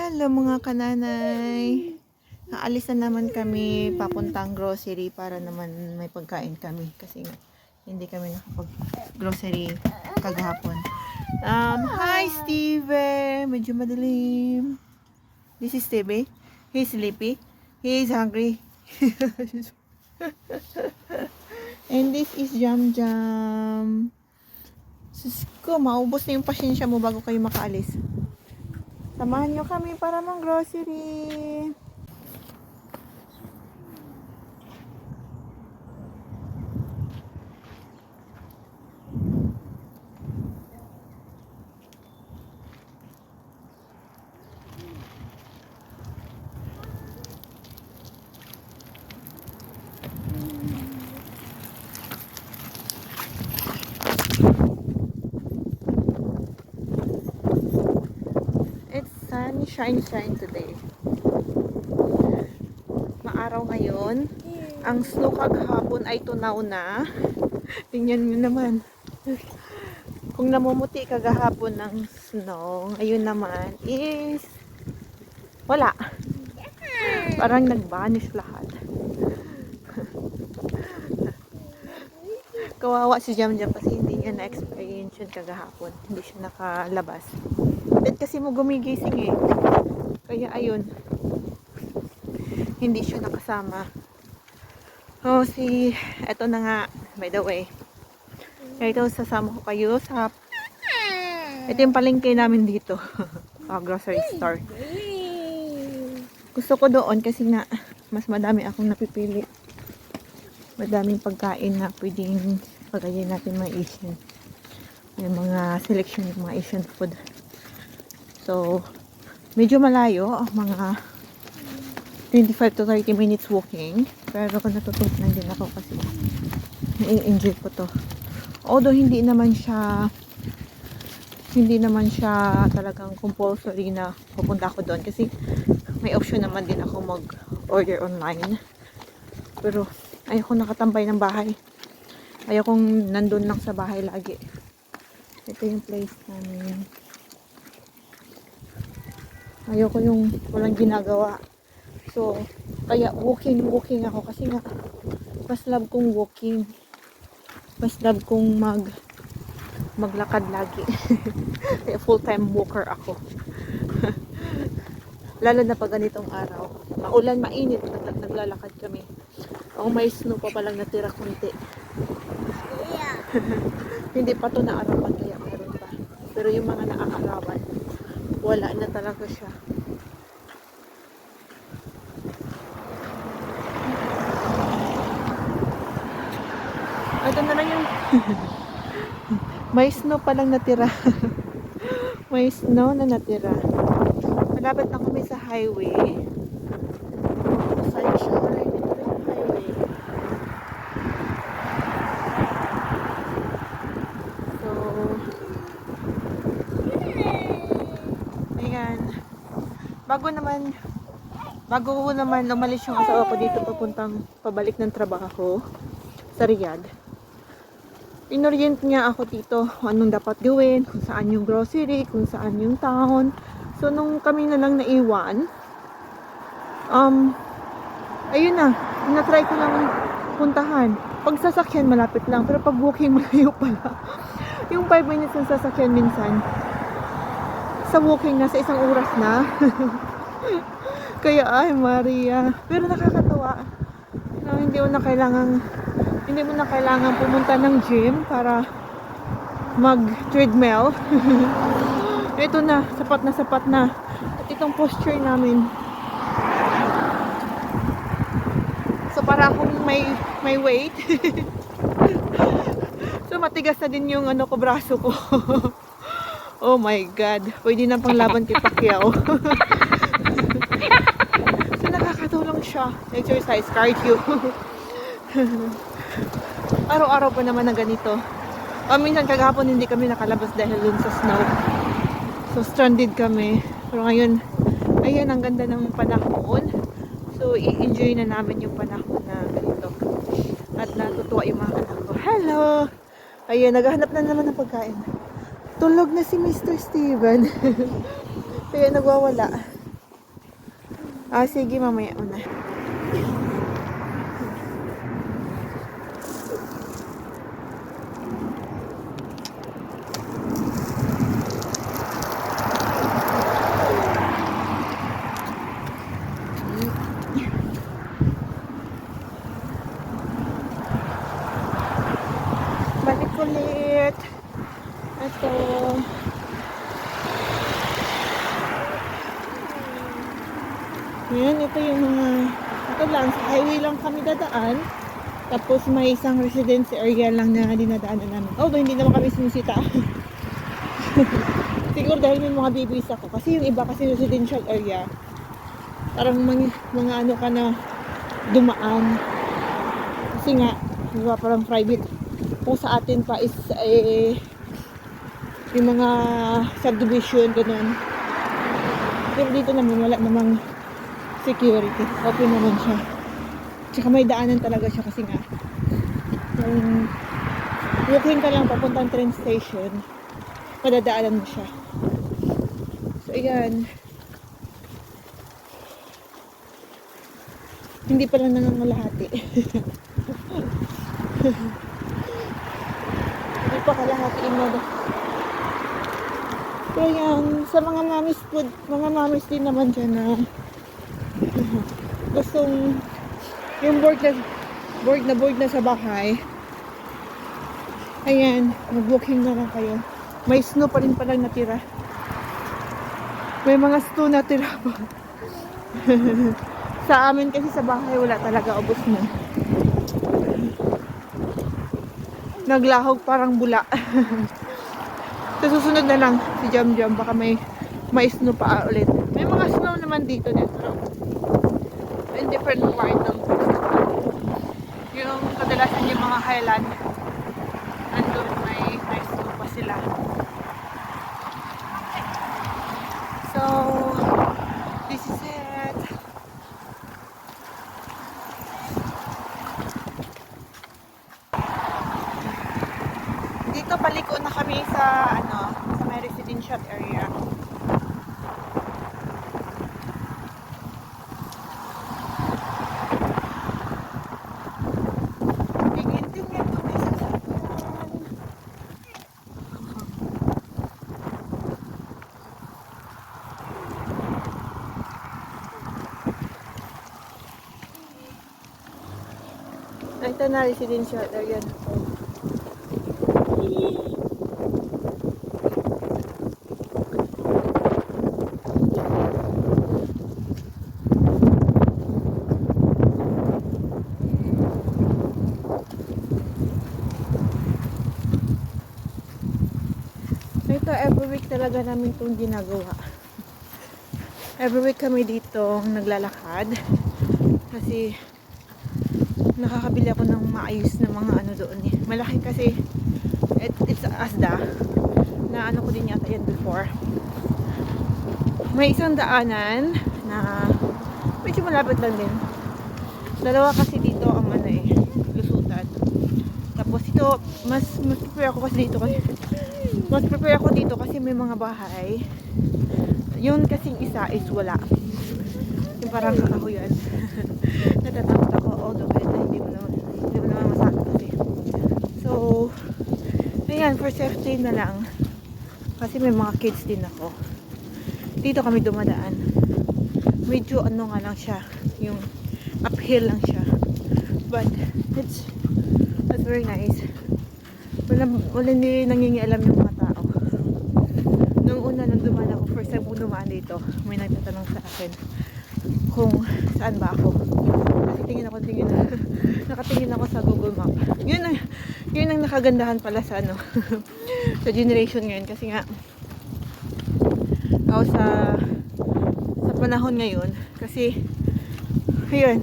Hello mga kananay. Naalis na naman kami papuntang grocery para naman may pagkain kami kasi nga hindi kami nakapag-grocery kagahapon. Hi Steve. Medyo madilim. This is Steve. He's sleepy. He's hungry. And this is Jam Jam. Sus ko, maubos na yung pasyensya mo bago kayo makaalis. Samahan nyo kami para mag-grocery. It's sunshine today. Maaraw ngayon. Ang snow kagahapon ay tunaw na. Tingnan nyo naman. Kung namumuti kagahapon ng snow, ngayon naman is wala. Parang nag-vanish lahat. Kawawa si Jam Jam kasi hindi niya na-experience yun kagahapon. Hindi siya nakalabas. Bet kasi mo gumigising eh. Kaya ayun. Hindi siya nakasama. Eto na nga, by the way. Kaya ito, sasama ko kayo sa ito yung palengke namin dito. Grocery store. Gusto ko doon kasi nga mas madami akong napipili. Madaming pagkain na pwedeng pagayin natin mga Asian. Yung mga selection ng mga Asian food. So, medyo malayo, mga 25 to 30 minutes walking. Pero natutunan din ako kasi nai-enjoy ko to. Although hindi naman siya talagang compulsory na pupunta ako doon kasi may option naman din ako mag-order online. Pero ayoko nakatambay ng bahay. Ayokong nandun lang sa bahay lagi. Ito yung place namin. Ayoko yung walang ginagawa. So, kaya walking ako kasi nga mas love kong walking. Mas love kong maglakad lagi. Kaya full-time walker ako. Lalo na pag ganitong araw. Maulan, mainit, naglalakad kami. May snow pa palang natira konti. Hindi pa to naarawan kaya meron pa. Pero yung mga naaarawan, wala na talaga siya. Ito na lang yung may snow pa lang natira. May snow na natira. Malapit na kami sa highway. Sunshine. Highway. So, ayan. Bago ko naman umalis yung asawa ko dito pabalik ng trabaho sa Riyadh. Inorient niya ako dito anong dapat gawin, kung saan yung grocery, kung saan yung town. So, nung kami na lang naiwan, ayun na, na-try ko lang puntahan. Pag sasakyan, malapit lang. Pero pag walking, malayo pala. Yung 5 minutes ng sasakyan minsan, sa walking, nasa 1 oras na. Kaya, ay Maria. Pero nakakatawa. No, hindi mo na kailangan pumunta ng gym para mag-treadmill. Ito na, sapat na. At itong posture namin. So, para akong may weight. So, matigas na din yung braso ko. Oh my God. Pwede na pang laban kay Pacquiao. So, nakakatulong siya. Exercise, cardio. Araw-araw pa naman na ganito. Minsan kagahapon hindi kami nakalabas dahil dun sa snow. So stranded kami. Pero ngayon, ayan ang ganda ng panahon. So i-enjoy na namin yung panahon na ganito. At natutuwa yung mga anak ko. Hello! Ayan, naghahanap na naman ng pagkain. Tulog na si Mr. Steven. Kaya nagwawala. Ah, sige, mamaya una. Balik ulit. Ito. Yan, ito yung mga, ito lang, sa highway lang kami dadaan. Tapos may isang residence area lang na dinadaanan namin. Although hindi naman kami sinisita. Siguro dahil may mga babies ako. Kasi yung iba kasi residential area, parang mga ano ka na dumaan. Kasi nga, di ba, parang private. Kung sa atin pa is yung mga subdivision, ganun. Pero dito naman, wala namang security. Open naman siya. Tsaka may daanan talaga siya kasi nga yung walking ka lang papuntang train station, madadaanan mo siya. So ayan, hindi pa lang nangangalahati. Hindi pa kalahati mo. Pero yan, sa mga mamis food, mga mamis din naman dyan na gustong yung board na sa bahay. Ayan, mag-walking na lang kayo. May snow pa rin palang natira. May mga snow natira pa. Sa amin kasi sa bahay wala talaga, ubos na. Naglahog parang bula. Sa susunod na lang si Jam Jam, baka may snow pa ulit. May mga snow naman dito pero in different part ng yung kadalasan yung mga highland, andun may snow pa sila. So this is it. Dito paliko na kami sa sa may residential area. Ito na residential area na po. Ito every week talaga namin itong ginagawa. Every week kami dito naglalakad. Kasi nakakabili ako ng maayos na mga doon eh. Malaki kasi it's Asda na ko din yata yan before. May isang daanan na medyo malapit lang din. Dalawa kasi dito ang lusutan. Tapos ito mas prepare ako dito kasi may mga bahay. Yun kasing isa is wala. Yung parang kakahuyan. Natatakot ako, although hindi mo naman masakit kasi. So ayan, for safety na lang, kasi may mga kids din ako. Dito kami dumadaan. Medyo nga lang siya, yung uphill lang siya, but that's very nice. Wala hindi nangingialam yung mga tao. Nung una nang dumaan ako, first time kong dumaan dito, may nagtatanong sa akin kung saan ba ako. Kasi nakatingin ako sa Google Map. Yun ang nakagandahan pala sa sa generation ngayon, kasi nga sa panahon ngayon, kasi ayun,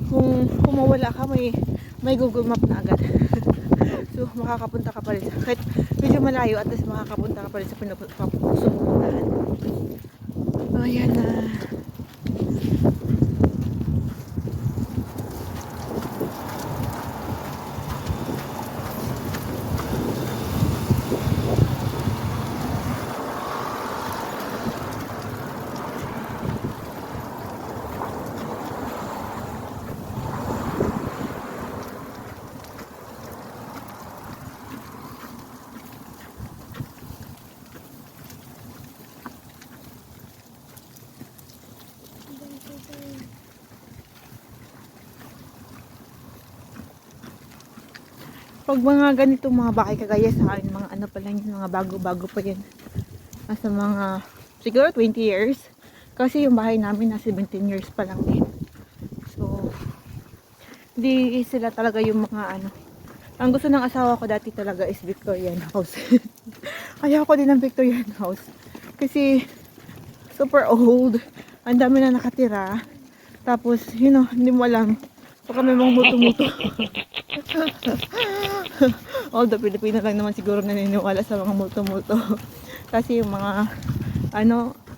kung mawala ka, may Google Map na agad. So makakapunta ka pa rin kahit medyo malayo, at least makakapunta ka pa rin sa pinupuntahan. Oh, yan na. Pag mga ganitong mga bahay kagaya sa akin, mga ano pa lang yun, mga bago-bago pa yan. Nasa mga, siguro 20 years. Kasi yung bahay namin na 17 years pa lang din. So, hindi sila talaga yung mga ano. Ang gusto ng asawa ko dati talaga is Victorian house. Kaya ako din ng Victorian house. Kasi, super old. Ang dami na nakatira. Tapos, hindi mo alam. Baka may mga multo-multo. Although Pilipino lang naman siguro naniniwala sa mga multo-multo. Kasi yung mga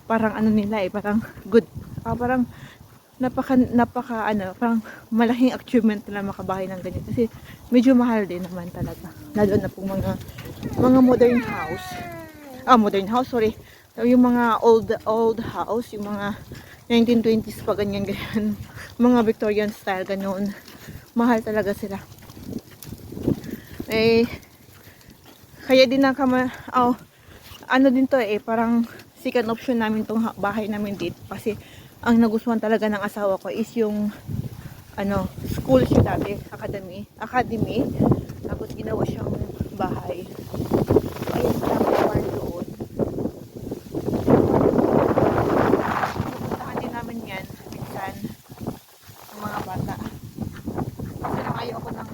parang nila parang good, parang napaka parang malaking achievement nila makabahay ng ganyan. Kasi medyo mahal din naman talaga. Lalo na pong mga modern house. Modern house, sorry. Yung mga old house, yung mga 1920s pa ganyan. Mga Victorian style ganun. Mahal talaga sila. Kaya din din to parang second option namin tong bahay namin dito kasi ang nagustuhan talaga ng asawa ko is yung school siya dati, academy, tapos ginawa siyang bahay. So ayan pala may park doon. Pupuntahan din namin yan minsan ng mga bata kasi lang ayaw ko ng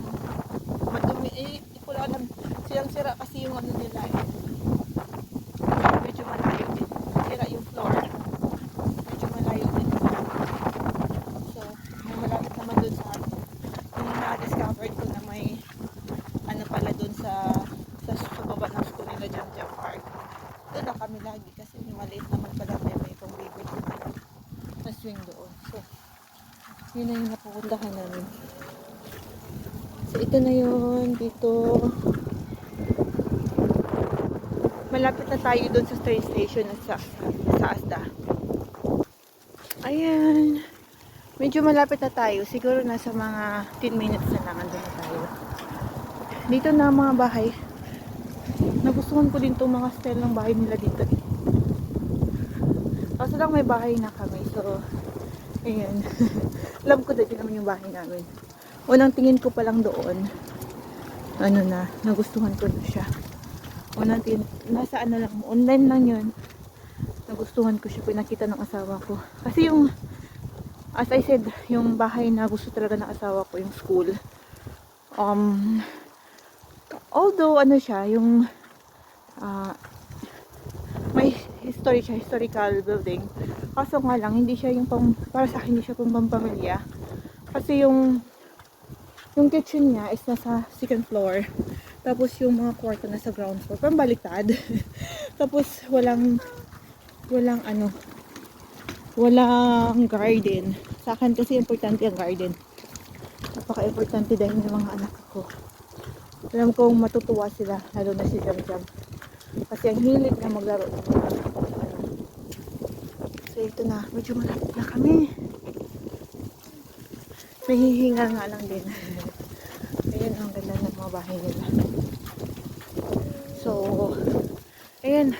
madumi. Di ko lang alam, silang sira kasi yung nila medyo malayo din, sira yung floor, medyo malayo din. So may malapit naman dun sa yung na-discovered ko na may pala dun sa baba ng school nila, Jam Park. Doon na kami lagi kasi maliit naman pala, may pang baby na swing doon. So yun na yung napupuntahan namin. So ito na yun dito. Malapit na tayo doon sa train station sa Asda. Ayan. Medyo malapit na tayo. Siguro nasa mga 10 minutes na lang andun na tayo. Dito na mga bahay. Nagustuhan ko din itong mga style ng bahay nila dito. Kaso lang may bahay na kami. So, ayan. Love ko din naman yung bahay namin. Unang tingin ko pa lang doon. Nagustuhan ko na siya. Unang tingin, nasa lang, online lang yun. Nagustuhan ko siya, pinakita ng asawa ko. Kasi as I said, yung bahay na gusto talaga ng asawa ko, yung school. Although, siya, yung, may historical building. Kaso nga lang, hindi siya yung para sa akin, hindi siya pampamilya. Kasi yung kitchen niya is nasa second floor. Tapos yung mga kwarto nasa ground floor. Parang baliktad. Tapos walang garden. Sa akin kasi importante ang garden. Napaka-importante dahil yung mga anak ko. Alam kong matutuwa sila, lalo na si Jam. Kasi ang hilig na maglaro ng mga So ito na, medyo malapit na kami. Nahihingal nga lang din. Ayan ang ganda ng mga bahay nila. So, ayan.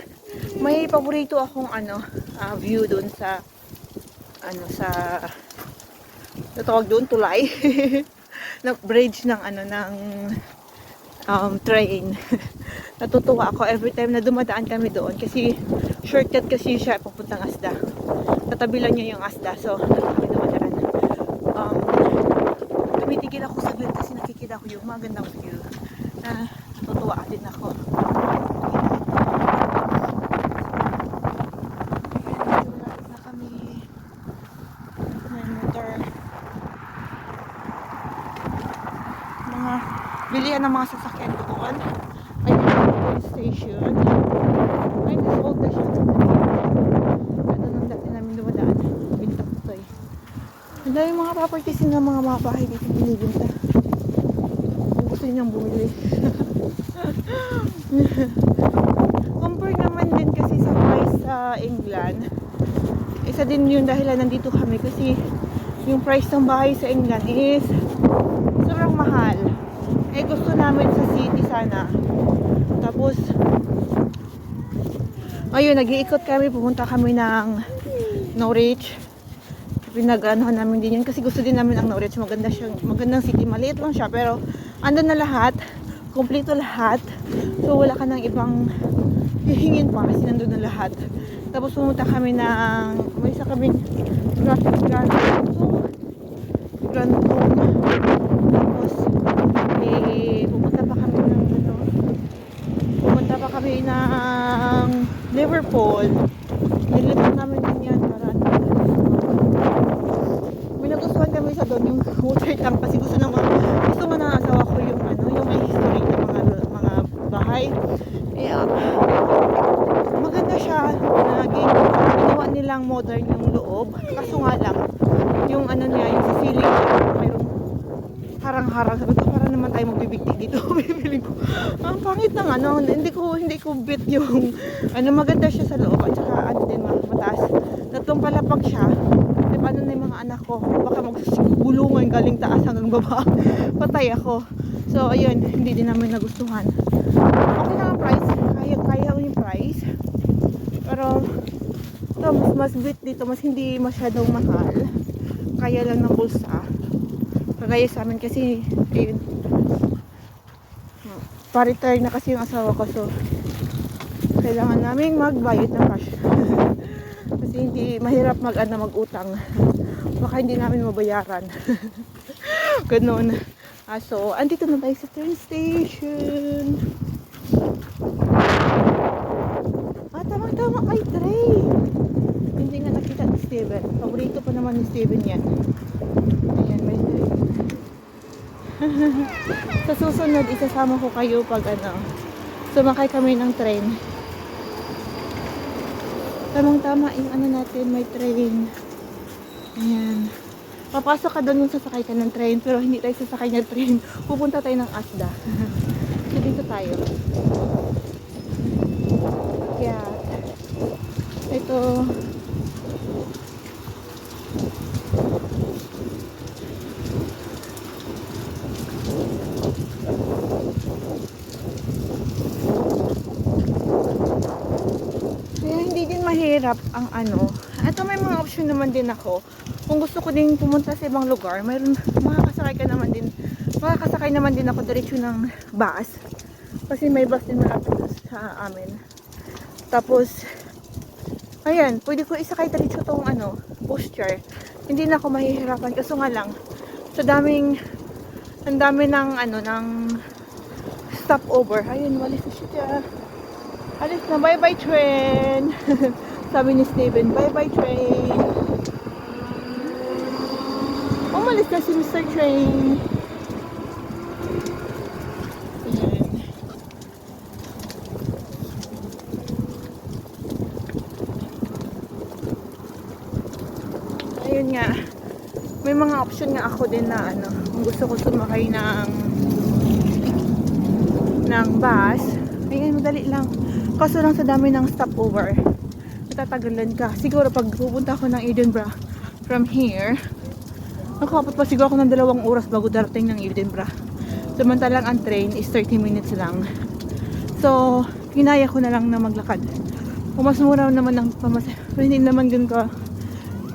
May paborito akong view doon sa natawag doon, tulay. Na bridge ng train. Natutuwa ako every time na dumadaan kami doon kasi shortcut kasi siya papuntang Asda. Tatabilan niya yung Asda. So, kami dumadaan. Tumitigil ako saglit kasi nakikita ko yung magandang view na natutuwa din ako. Malapit na kami. May motor. Mga bilihan ng mga sasakyan doon. Ay, police station. Ay, this old na siya. Ito nang dati namin dumadaan. Binta ko to eh. Ang dami mga properties ng mga bahay dito binibinta. Kung gusto niyang bumili. Compare naman din kasi sa price sa England. Isa din yung dahilan nandito kami kasi yung price ng bahay sa England is sobrang mahal. Gusto namin sa city sana. Tapos ayun, nag-iikot kami, pumunta kami ng Norwich. Pinag-anohan namin din yun kasi gusto din namin ang Norwich. Magandang city, maliit lang siya pero andun na lahat. Kompleto lahat. So wala ka ng ibang hihingin pa kasi nandun na lahat. Tapos pumunta kami ng, may isa kaming graphic Grand Home. Tapos pumunta pa kami ng Liverpool. Nilipat namin din yan para may nagustuhan kami sa doon yung water tank kasi gusto nga ng asawa ko yung yung may history ng mga bahay. Maganda siya. Ginawa nilang modern yung loob. Kaso nga lang yung niya, yung sa ceiling mayroong harang-harang. Sabi ko, para naman tayo magbibigti dito. Bibiling ko, ang pangit ng hindi ko bit yung maganda siya sa loob. At saka din mataas. Tatlong palapag siya. E paano na yung mga anak ko? Baka magbulungan galing taas hanggang baba. Patay ako. So ayun, hindi din namin nagustuhan. Okay lang ang price. Kaya yung price. Pero ito, mas bit dito. Mas hindi masyadong mahal. Kaya lang ng bulsa. Kagaya sa amin kasi ayun, pa-retire na kasi yung asawa ko, so kailangan namin magbayad ng cash. Kasi hindi mahirap mag-utang. Baka hindi namin mabayaran. Ganun. So andito na tayo sa train station. Tama, may train. Hindi nga nakita ni Steven. Paborito pa naman ni Steven yan. Ayan, may train. Sa susunod, isasama ko kayo pag sumakay kami ng train. Tamang-tama yung natin, may train. Ayan. Papasok ka doon yung sasakay ka ng train, pero hindi tayo sasakay ng train. Pupunta tayo ng Asda. So, dito tayo. Kaya, ito. Mahirap ang ito may mga option naman din ako. Kung gusto ko din pumunta sa ibang lugar, mayroon makakasakay naman din ako diretso ng bus. Kasi may bus din malapit sa amin. Tapos ayan, pwede ko isakay diretso tong pushchair. Hindi na ako mahihirapan kasi nga lang ang dami ng stopover. Ayun, walis na siya. Alis na, bye-bye train. Sabi ni Steven, bye-bye train. Umalis na si Mr. Train. Ayun nga. May mga option nga ako din na kung gusto ko sumakay ng bus. Ayun, madali lang. Kaso lang sa dami ng stopover, tatagalan ka. Siguro pag pupunta ako ng Edinburgh from here, nakakapot pa siguro ako ng 2 oras bago darating ng Edinburgh. Samantalang ang train is 30 minutes lang. So, hinaya ko na lang na maglakad. Kung mas mura naman ng pamasahe, pero hindi naman din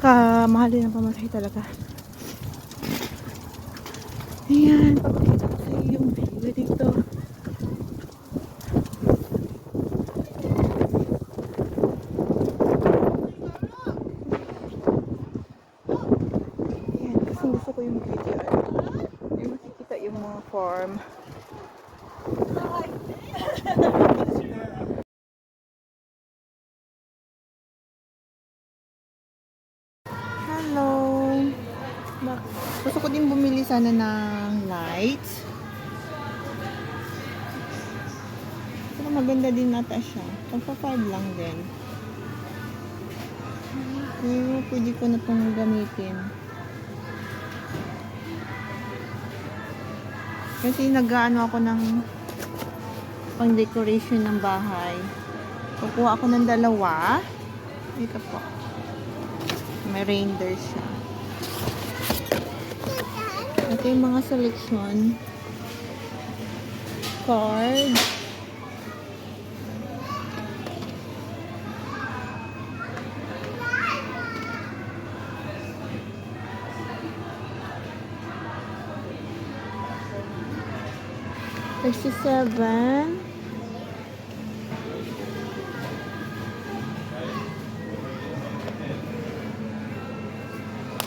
kamahal din ang pamasahe talaga. Ayan, papakita ko sa iyo yung view dito. Farm. Hello. Gusto ko din bumili sana ng lights. Pero maganda din nata siya. Pagpa 5 lang din. Pero pwede ko na itong gamitin. Kasi nag-ano ako ng pang decoration ng bahay. Kukuha ako ng 2. Ito po. May reindeer siya. Ito yung mga selection. Card. 67.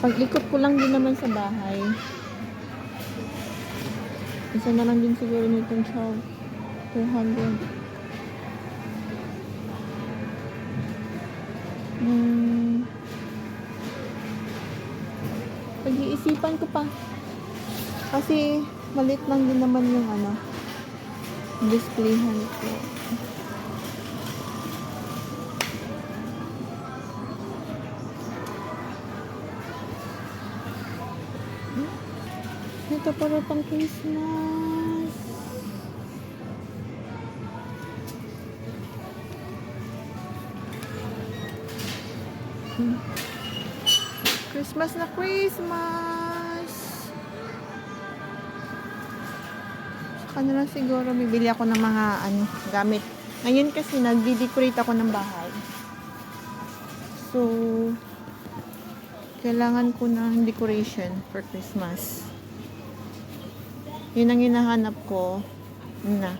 Pag-ikot ko lang din naman sa bahay. Isa na lang din siguro nitong 200. Pag-iisipan ko pa. Kasi malit lang din naman yung displayhan ko. Ito para pang Christmas. Christmas na Christmas. Saka na lang siguro bibili ako ng mga gamit. Ngayon kasi nagdi-decorate ako ng bahay. So kailangan ko ng decoration for Christmas. Yun ang hinahanap ko na.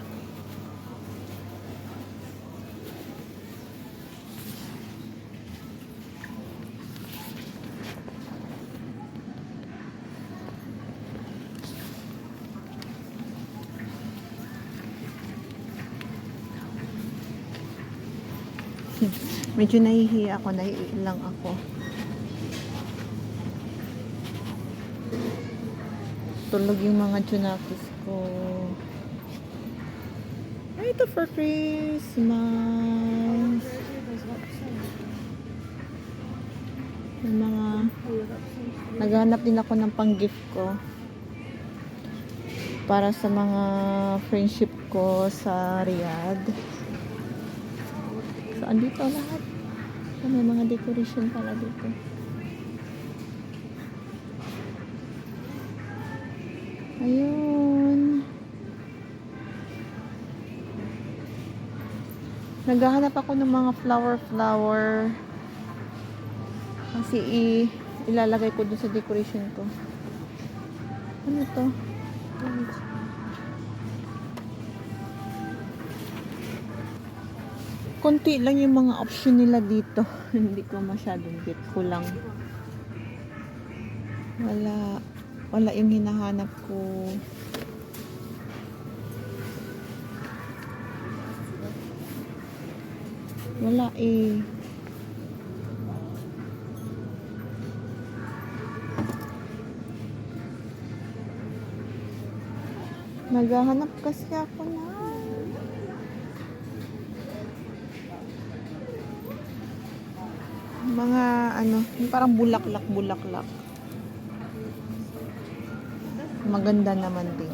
Medyo nahihiya ako, naiilang ako. Tulog yung mga junakis ko. Ay, ito for Christmas. Yung mga naghahanap din ako ng pang-gift ko para sa mga friendship ko sa Riyadh. So, andito lahat. So, may mga decoration pala dito. Ayun. Naghahanap ako ng mga flower. Kasi ilalagay ko dun sa decoration ko. Ano to? Konti lang yung mga option nila dito. Hindi ko masyadong get. Kulang. Wala yung hinahanap ko. Wala eh. Naghahanap kasi ako na mga yung parang bulaklak. Maganda naman din.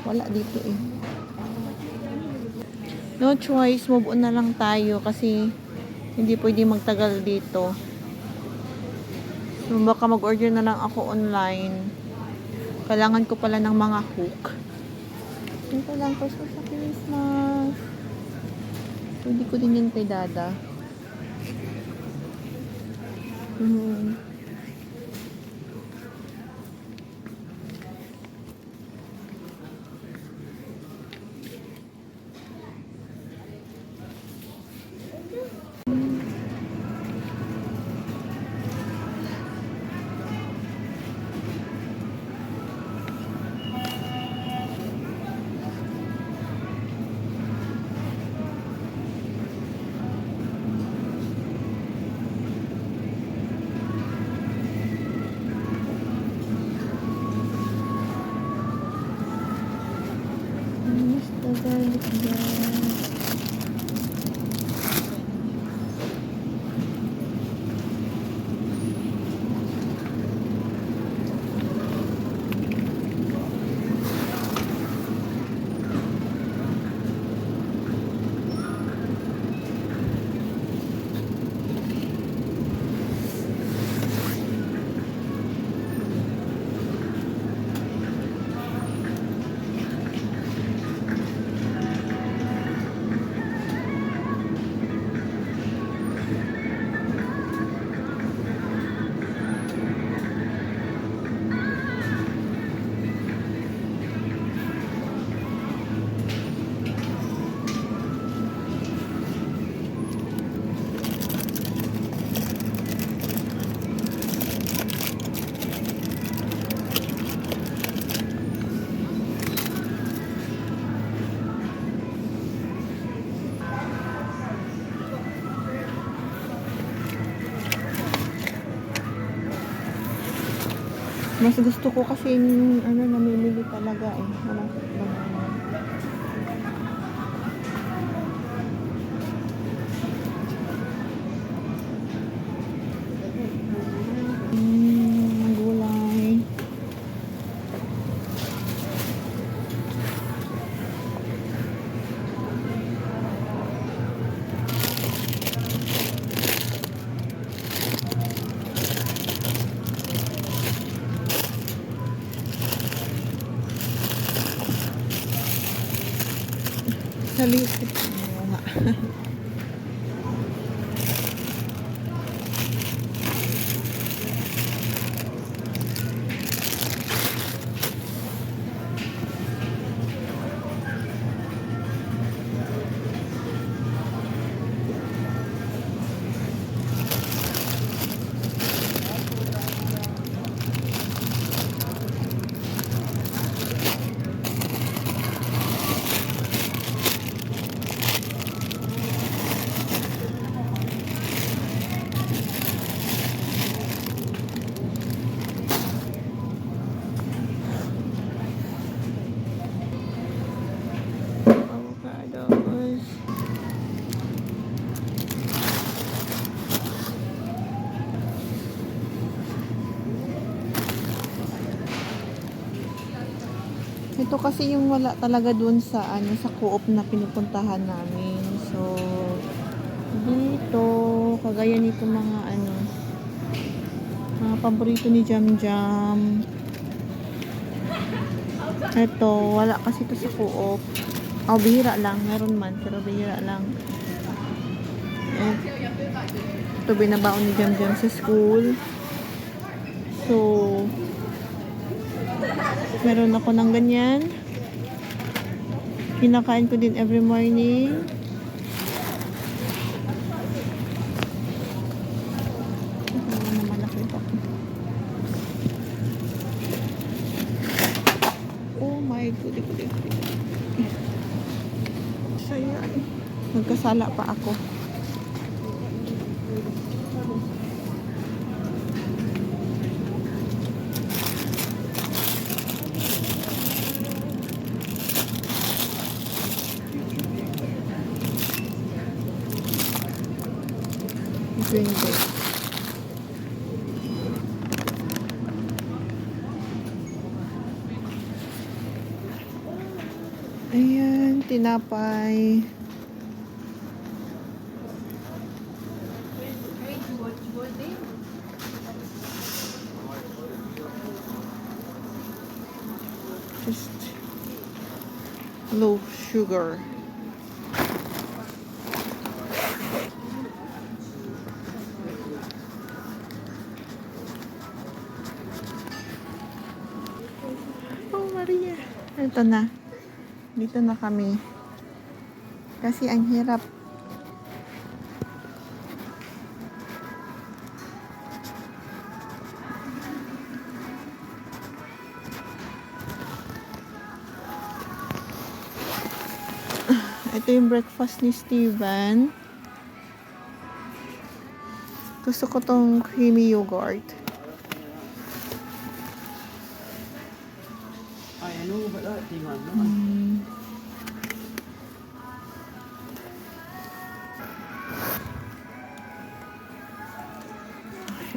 Wala dito eh. No choice, move on na lang tayo kasi hindi pwede magtagal dito. So baka mag-order na lang ako online. Kailangan ko pala ng mga hook. Ito lang po sa Christmas. Pwede ko din yan kay Dada. Garlic bread. Mas gusto ko kasi ano, namimili talaga eh. Walang banana. Gulay. Sa lisip. Wala. Avocados. Ito kasi yung wala talaga dun sa ano, sa co-op na pinupuntahan namin. So dito kagaya nito mga ano, mga paborito ni Jam Jam. Ito wala kasi ito sa co-op. Oh, bihira lang, meron man pero bihira lang. Ito binabaon ni Jam Jam sa school. So meron ako ng ganyan. Kinakain ko din every morning. Malaki ito. Oh my goodness. So yan. Nagkasala pa ako. Green day. Ayan, tinapay. Just low sugar. Oh Maria, ito na. Dito na kami. Kasi ang hirap. Ito yung breakfast ni Steven. Gusto ko tong creamy yogurt. Ay, ano ba ito? Tingnan mo.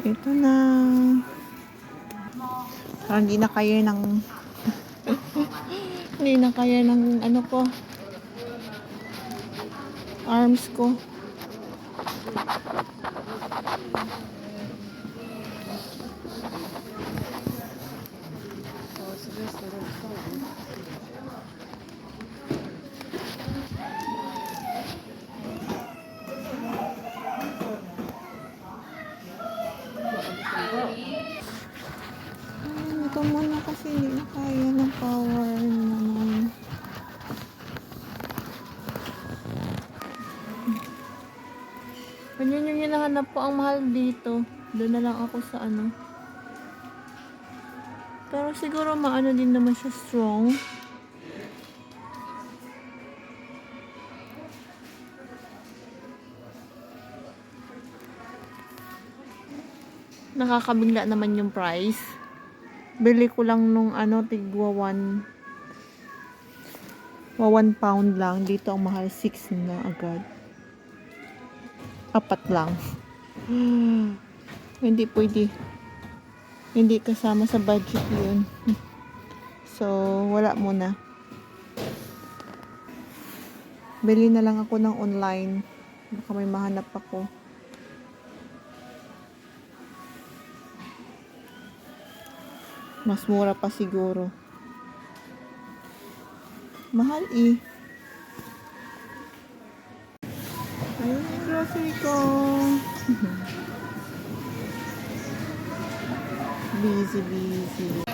Ito na. Parang hindi na kaya ng hindi na kaya ng ano ko, arms ko. Ito muna kasi hindi na kaya ng power naman. Ganyan yung hinahanap ko, ang mahal dito. Doon na lang ako sa ano. Pero siguro maano din naman siya strong. Nakakabigla naman yung price. Bili ko lang nung ano, tigwa 1 pound lang. Dito ang mahal 6 na agad. 4 lang. Hindi pwede. Hindi kasama sa budget yun. So, wala muna. Bili na lang ako ng online. Baka may mahanap ako. Mas mura pa siguro. Mahal eh. Ayun yung grocery ko. Busy.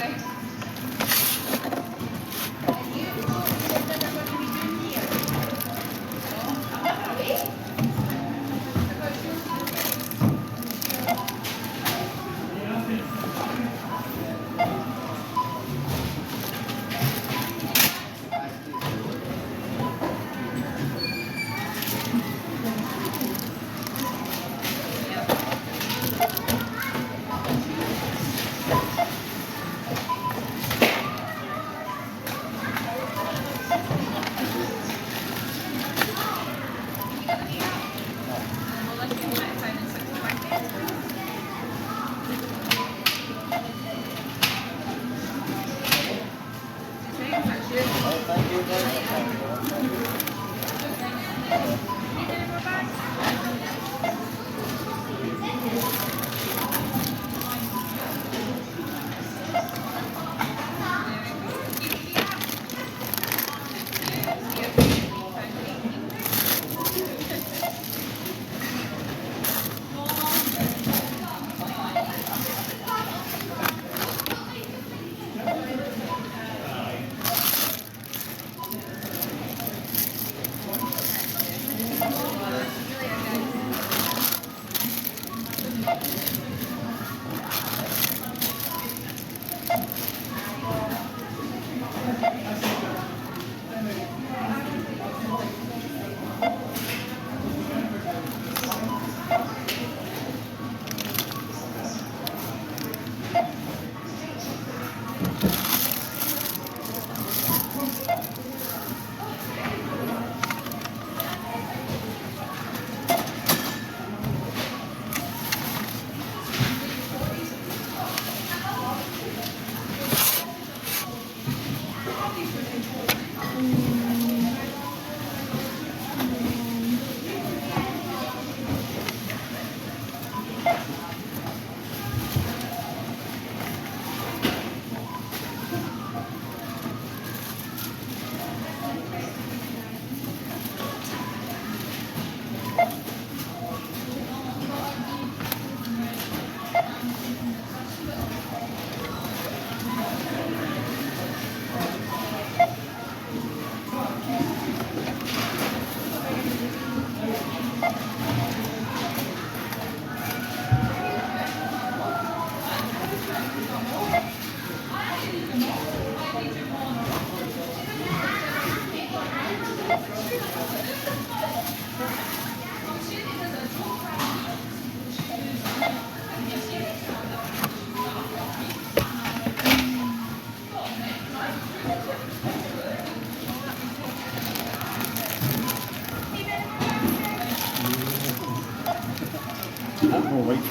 wait.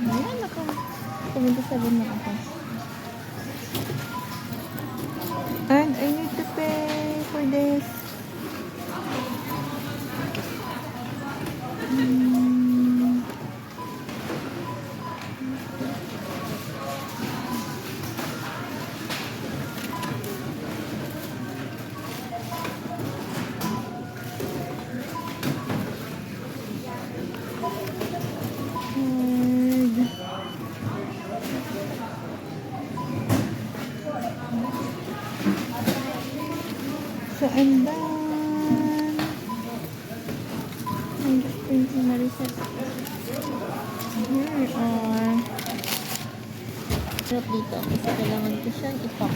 Ayan ako. 77 na ako. And I need to pay for this. So I'm done. I'm just printing my receipt. Here we are. Sarap dito kasi kailangan ko siyang ipak.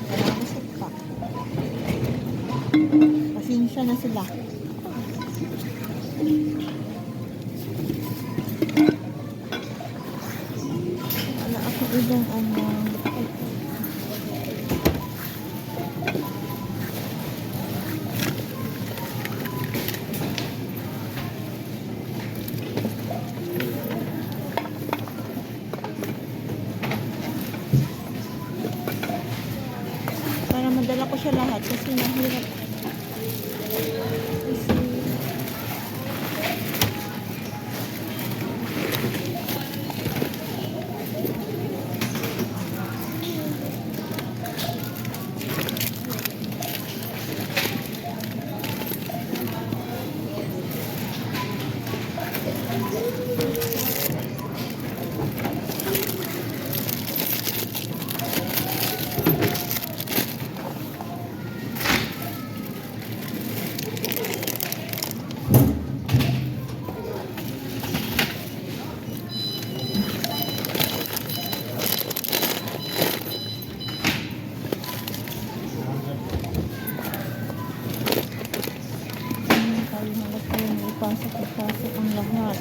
Kailangan ko siya ipak. Kasi Pasensya na sila. Wala ako ibang ano. Para madala ko siya lahat kasi mahirap. Kasi tayo hanggang tayo may ipasok ang lahat.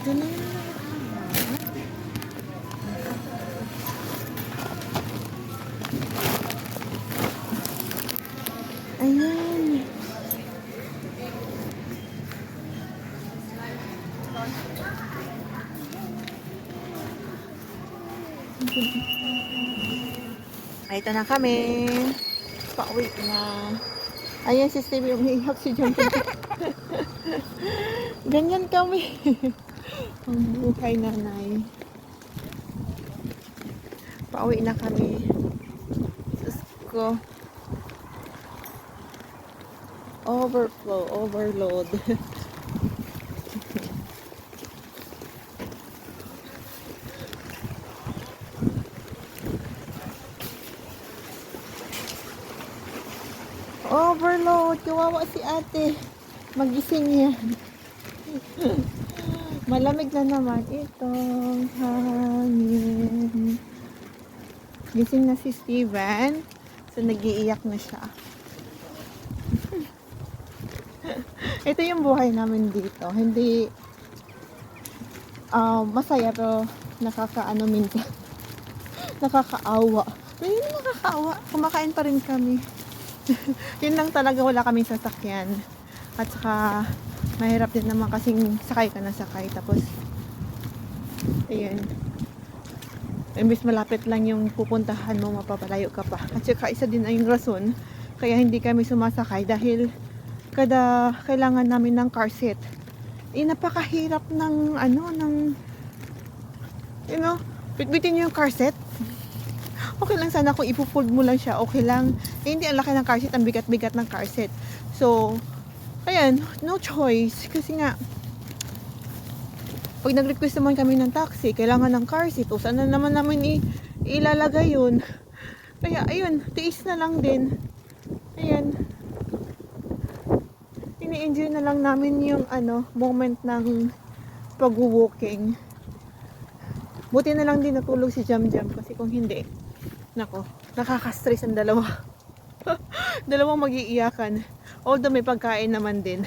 Ito na yung lahat. Ayan. Ito na kami. Pauwi na. Ayan si Stevie, umiiyak si John. Ganyan kami. Ang buhay nanay. Pauwi na kami. Diyos ko. Overflow, overload. Overload. Kawawa si ate. Magising yan. Malamig na naman itong hangin. Gising na si Steven. So, nag-iiyak na siya. Ito yung buhay namin dito. Hindi masaya pero nakakaano minsan. Nakakaawa. Pero hindi nakakaawa. Kumakain pa rin kami. Yun lang talaga, wala kaming sasakyan. At saka mahirap din naman kasing sakay ka na sakay. Tapos ayun. Imbis malapit lang yung pupuntahan mo, mapapalayo ka pa. At saka isa din ay yung rason kaya hindi kami sumasakay dahil kada kailangan namin ng car seat. Napakahirap ng bitbitin niyo yung car seat. Okay lang sana kung ipo-fold mo lang siya, okay lang. Hindi ang laki ng car seat, ang bigat-bigat ng car seat. So, ayan, no choice. Kasi nga, pag nag-request naman kami ng taxi, kailangan ng car seat. O, saan na naman namin ilalagay yun? Kaya, ayun, tiis na lang din. Ayan. Ini-enjoy na lang namin yung moment ng pag-walking. Buti na lang din natulog si Jam Jam kasi kung hindi, Nako, nakaka-stress ang dalawa. Dalawang mag-iiyakan. Although may pagkain naman din.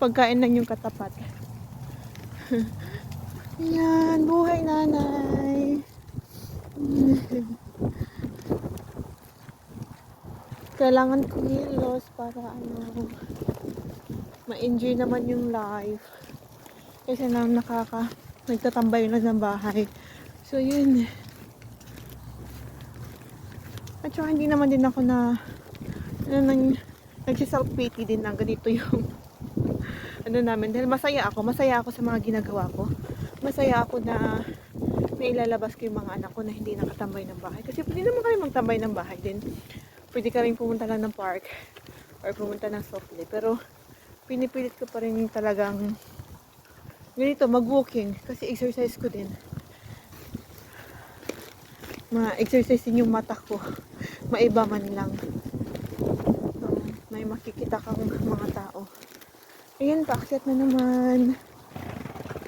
Pagkain lang yung katapat. Yan, buhay nanay. Kailangan kumilos para ma-enjoy naman yung life. Kasi nagtatambay na ng bahay. So yun. At saka hindi naman din ako nagsiself-pity din na ganito yung namin. Dahil masaya ako sa mga ginagawa ko. Masaya ako na nailalabas ko yung mga anak ko na hindi nakatambay ng bahay. Kasi pwede naman kami magtambay ng bahay din. Pwede kaming pumunta lang ng park or pumunta ng soft play. Pero pinipilit ko pa rin yung talagang ganito, mag-walking. Kasi exercise ko din. Ma-exercise din yung mata ko. Maiba man lang. May makikita kang mga tao. Ayan, paakyat na naman.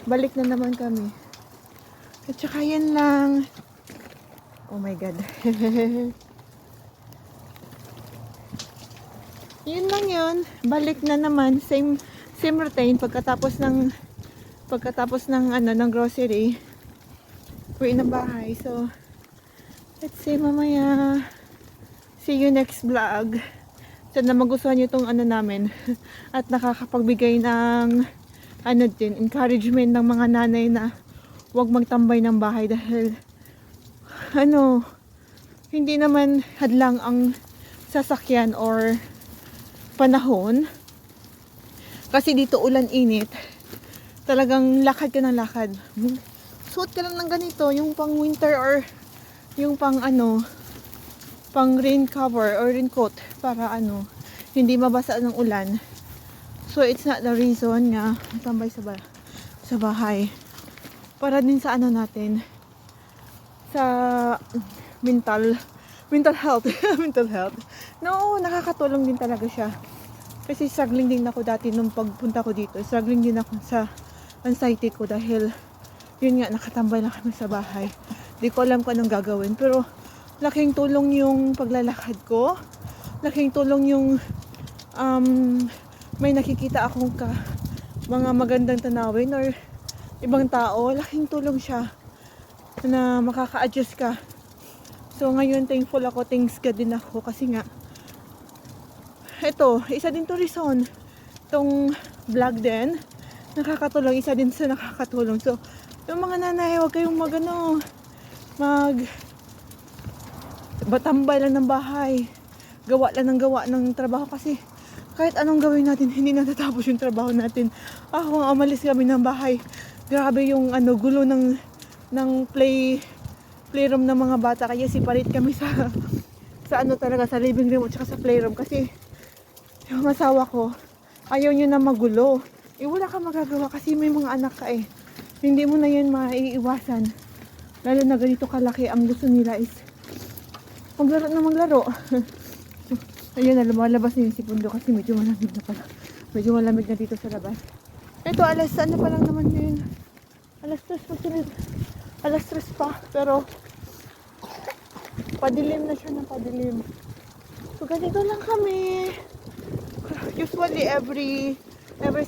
Balik na naman kami. At saka yan lang. Oh my God. Yun lang yun. Balik na naman. Same routine. Pagkatapos ng ng grocery. Uwi ng bahay. So, let's see mamaya. See you next vlog. Sana magustuhan nyo itong namin. At nakakapagbigay ng din, encouragement ng mga nanay na huwag magtambay ng bahay dahil hindi naman hadlang ang sasakyan or panahon. Kasi dito ulan init. Talagang lakad ka ng lakad. Suot ka lang ng ganito, yung pang winter or yung pang pang rain cover or raincoat para hindi mabasa ng ulan. So it's not the reason nga matambay sa bahay. Para din sa natin sa mental health. Mental health. No, nakakatulong din talaga siya. Kasi struggling din ako dati nung pagpunta ko dito. Struggling din ako sa anxiety ko dahil yun nga, nakatambay lang kami sa bahay. Di ko alam kung anong gagawin. Pero laking tulong yung paglalakad ko. Laking tulong yung may nakikita akong mga magandang tanawin or ibang tao. Laking tulong siya na makaka-adjust ka. So ngayon thankful ako, thanks God din ako kasi nga ito, isa din to reason. Itong vlog din nakakatulong, isa din sa nakakatulong. So yung mga nanay, huwag kayong batambay lang ng bahay, gawa lang ng trabaho kasi kahit anong gawin natin, hindi natatapos yung trabaho natin. Kung umalis kami ng bahay, grabe yung gulo ng playroom ng mga bata. Kaya sipalit kami sa talaga, sa living room at saka sa playroom. Kasi yung asawa ko, ayaw nyo na magulo. Wala ka magagawa kasi may mga anak ka eh. Hindi mo na yun maiiwasan. Lalo na ganito kalaki, ang gusto nila is maglaro. Ayun na, lumalabas na yung si Pundo kasi medyo malamig na pala. Medyo malamig na dito sa labas. Ito, alas pa lang naman ngayon. Alas 3 pa. Pero, padilim na siya ng padilim. So, ganito lang kami. Usually, every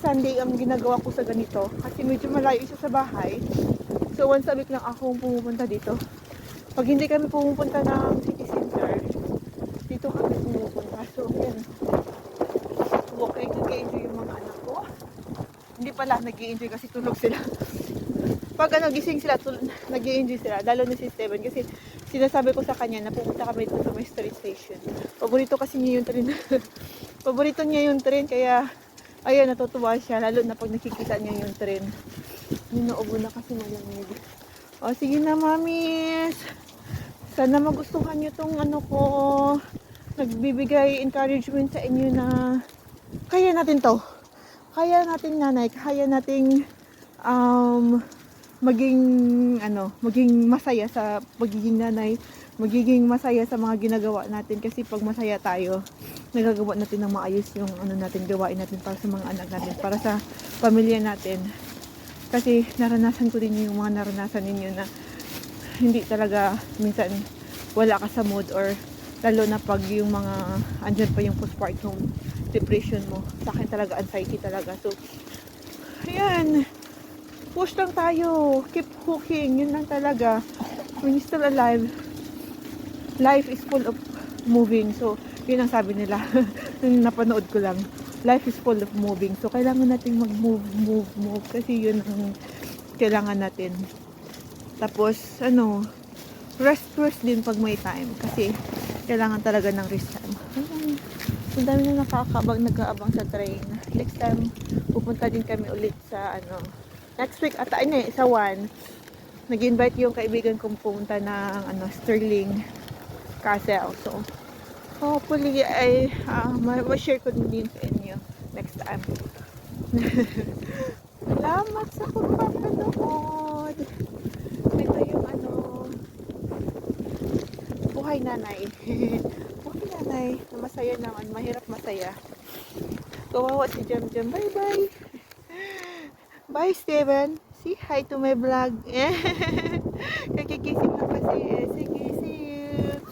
Sunday ang ginagawa ko sa ganito. Kasi medyo malayo siya sa bahay. So, once a week lang akong pumupunta dito. Pag hindi kami pumupunta ng city center, dito kami pumupunta. So, yan. Okay, nag-i-enjoy yung mga anak ko. Hindi pala, nag-i-enjoy kasi tulog sila. Pag gising sila, nag-i-enjoy sila. Lalo na si Steven kasi sinasabi ko sa kanya na pupunta kami dito sa may street station. Paborito kasi niya yung train. Paborito niya yung train kaya ayun, natutuwa siya. Lalo na pag nakikita niya yung train. Yung naubo na kasi malamig. O, sige na, mamis. Sana magustuhan nyo tong ko. Nagbibigay encouragement sa inyo na kaya natin to. Kaya natin nanay. Kaya nating maging masaya sa pagiging nanay. Magiging masaya sa mga ginagawa natin. Kasi pag masaya tayo, nagagawa natin ng maayos yung natin, gawain natin para sa mga anak natin. Para sa pamilya natin. Kasi naranasan ko din yung mga naranasan ninyo na hindi talaga minsan wala ka sa mood, or lalo na pag yung mga andyan pa yung postpartum depression mo. Sa akin talaga anxiety talaga. So ayan, push lang tayo, keep cooking, yun lang talaga. When you're still alive, life is full of moving. So yun ang sabi nila. Nung napanood ko lang, life is full of moving. So kailangan nating move kasi yun ang kailangan natin. Tapos ano, rest din pag may time, kasi kailangan talaga ng rest time. Ang dami na nag-aabang sa train. Next time pupunta din kami ulit sa ano, next week ata, sa 1 nag-invite yung kaibigan kong pumunta ng ano, Sterling Castle. So hopefully ay ma-share ko din sa inyo next time. Salamat sa pagpapanood. Ito yung ano, buhay nanay. Buhay nanay na masaya naman, mahirap masaya. Kawawa si Jam Jam. Bye bye. Bye Steven. Say hi to my vlog. Kakikising na kasi. Sige, see you.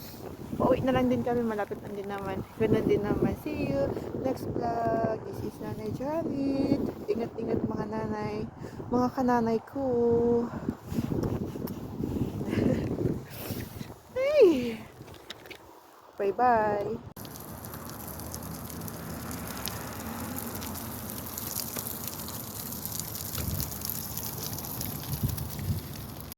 Pauwi na lang din kami, malapit na din naman. Ganun din naman. See you next vlog. This is Nanay Janet. Ingat-ingat mga nanay. Mga kananay ko. Hey. Bye bye.